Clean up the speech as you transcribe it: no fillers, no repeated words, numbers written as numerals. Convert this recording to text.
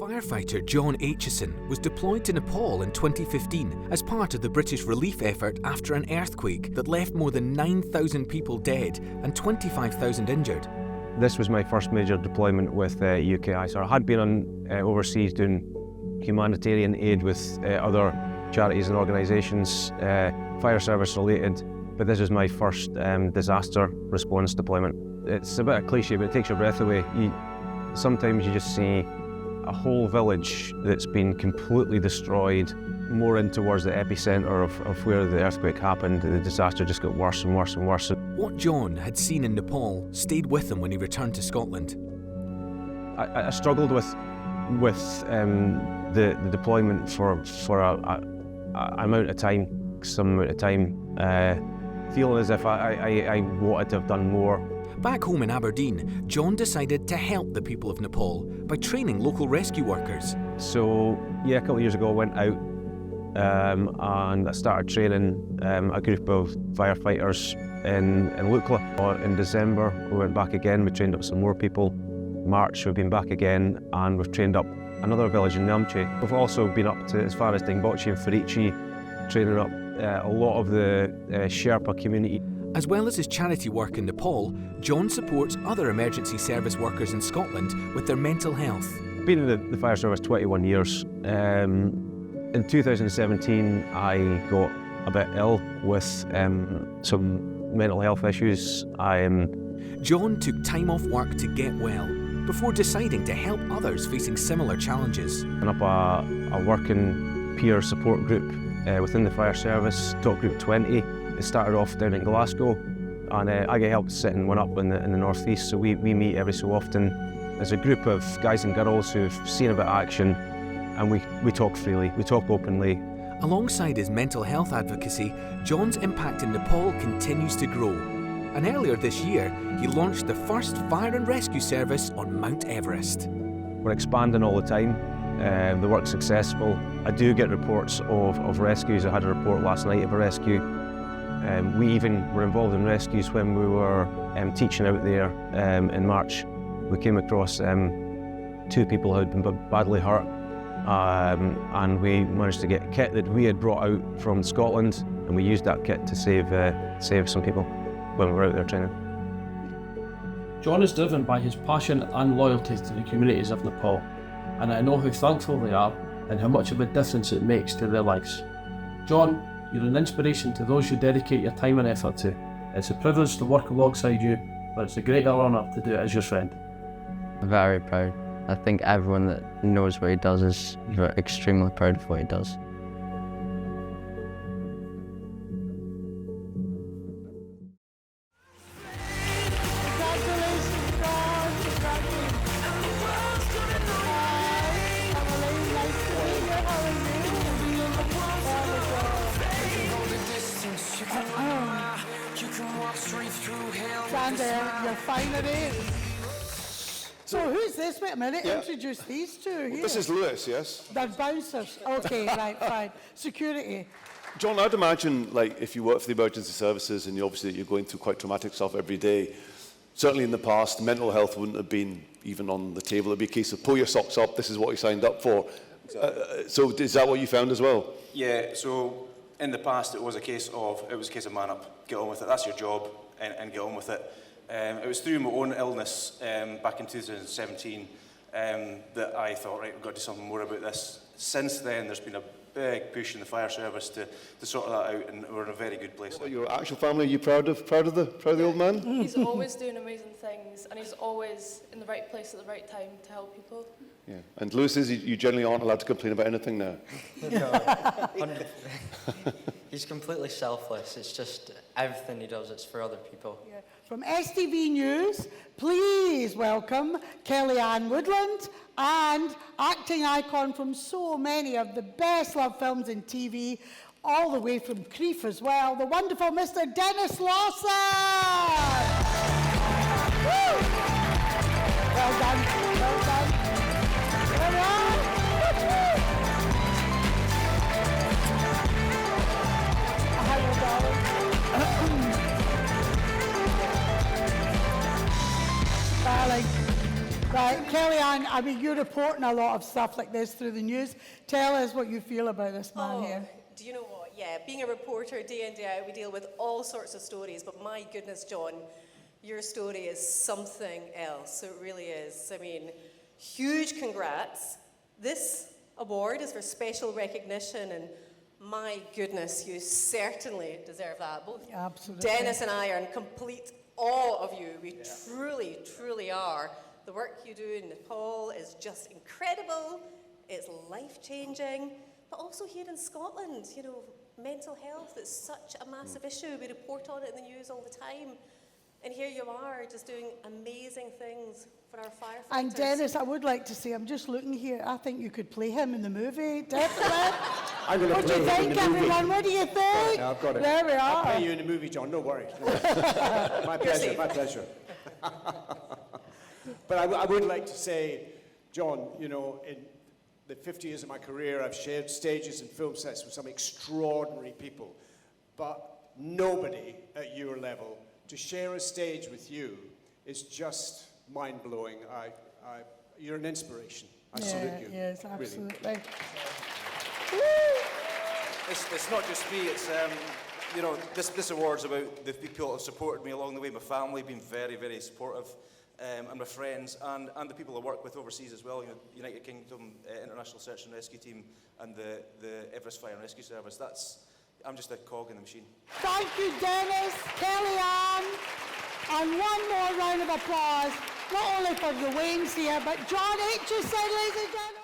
Firefighter John Aitchison was deployed to Nepal in 2015 as part of the British relief effort after an earthquake that left more than 9,000 people dead and 25,000 injured. This was my first major deployment with UKISAR. I had been overseas doing humanitarian aid with other charities and organisations, fire service related, but this is my first disaster response deployment. It's a bit of a cliche, but it takes your breath away. Sometimes you just see a whole village that's been completely destroyed, more in towards the epicentre of where the earthquake happened. The disaster just got worse and worse and worse. What John had seen in Nepal stayed with him when he returned to Scotland. I struggled with the deployment for an amount of time, feeling as if I wanted to have done more. Back home in Aberdeen, John decided to help the people of Nepal by training local rescue workers. So yeah, a couple of years ago I went out and I started training a group of firefighters in Lukla. In December we went back again, we trained up some more people. March we've been back again and we've trained up another village in Namche. We've also been up to as far as Dingboche and Farichi, training up a lot of the Sherpa community. As well as his charity work in Nepal, John supports other emergency service workers in Scotland with their mental health. Been in the fire service 21 years. In 2017 I got a bit ill with some mental health issues. John took time off work to get well before deciding to help others facing similar challenges. I'm up a working peer support group within the fire service, Top Group 20. It started off down in Glasgow, and I get help setting one up in the North East, so we meet every so often as a group of guys and girls who've seen a bit of action, and we talk freely, we talk openly. Alongside his mental health advocacy, John's impact in Nepal continues to grow. And earlier this year, he launched the first fire and rescue service on Mount Everest. We're expanding all the time. The work's successful. I do get reports of rescues. I had a report last night of a rescue. We even were involved in rescues when we were teaching out there in March. We came across 2 people who had been badly hurt, and we managed to get a kit that we had brought out from Scotland, and we used that kit to save some people when we were out there training. John is driven by his passion and loyalty to the communities of Nepal, and I know how thankful they are and how much of a difference it makes to their lives. John, you're an inspiration to those you dedicate your time and effort to. It's a privilege to work alongside you, but it's a greater honour to do it as your friend. I'm very proud. I think everyone that knows what he does is extremely proud of what he does. You're fine at it. So who's this? Wait a minute, introduce these two here. This is Lewis, yes? They're bouncers. Okay, right, fine. Security. John, I'd imagine, like, if you work for the emergency services and you're going through quite traumatic stuff every day, certainly in the past, mental health wouldn't have been even on the table. It'd be a case of pull your socks up, this is what you signed up for. So is that what you found as well? Yeah, so in the past it was a case of man up, get on with it, that's your job, and get on with it. It was through my own illness back in 2017 that I thought, right, we've got to do something more about this. Since then, there's been a big push in the fire service to sort that out, and we're in a very good place. Your actual family, are you proud of the old man? He's always doing amazing things, and he's always in the right place at the right time to help people. Yeah, and Lewis says you generally aren't allowed to complain about anything now. No, he's completely selfless. It's just everything he does, it's for other people. Yeah. From STV News, please welcome Kellyanne Woodland and acting icon from so many of the best loved films in TV, all the way from Creef as well, the wonderful Mr. Dennis Lawson! Woo! Well done, well done. Well done. Hello, darling. Darling. Right, Kellyanne, I mean, you're reporting a lot of stuff like this through the news. Tell us what you feel about this man here. Do you know what? Yeah, being a reporter day in, day out, we deal with all sorts of stories, but my goodness, John, your story is something else. It really is. I mean, huge congrats. This award is for special recognition, and my goodness, you certainly deserve that. Both Absolutely. Dennis and I are in complete awe of you. We truly, truly are. The work you do in Nepal is just incredible. It's life-changing. But also here in Scotland, you know, mental health is such a massive issue. We report on it in the news all the time. And here you are, just doing amazing things for our firefighters. And Dennis, I would like to say, I'm just looking here, I think you could play him in the movie, definitely. I'm going to What do you play him in think, the movie. everyone? What do you think? Yeah, I've got it. There we I'll are. play you in the movie, John. No worries. No worries. My pleasure. My pleasure. But I would like to say, John, you know, in the 50 years of my career, I've shared stages and film sets with some extraordinary people, but nobody at your level. To share a stage with you is just mind-blowing. You're an inspiration. I salute you. Yes, really. absolutely. It's not just me, it's, you know, this award's about the people that have supported me along the way. My family have been very, very supportive, and my friends, and the people I work with overseas as well, you know, United Kingdom International Search and Rescue Team, and the Everest Fire and Rescue Service. I'm just a cog in the machine. Thank you, Dennis, Kellyanne, and one more round of applause, not only for the Waynes here, but John Aitchison, ladies and gentlemen.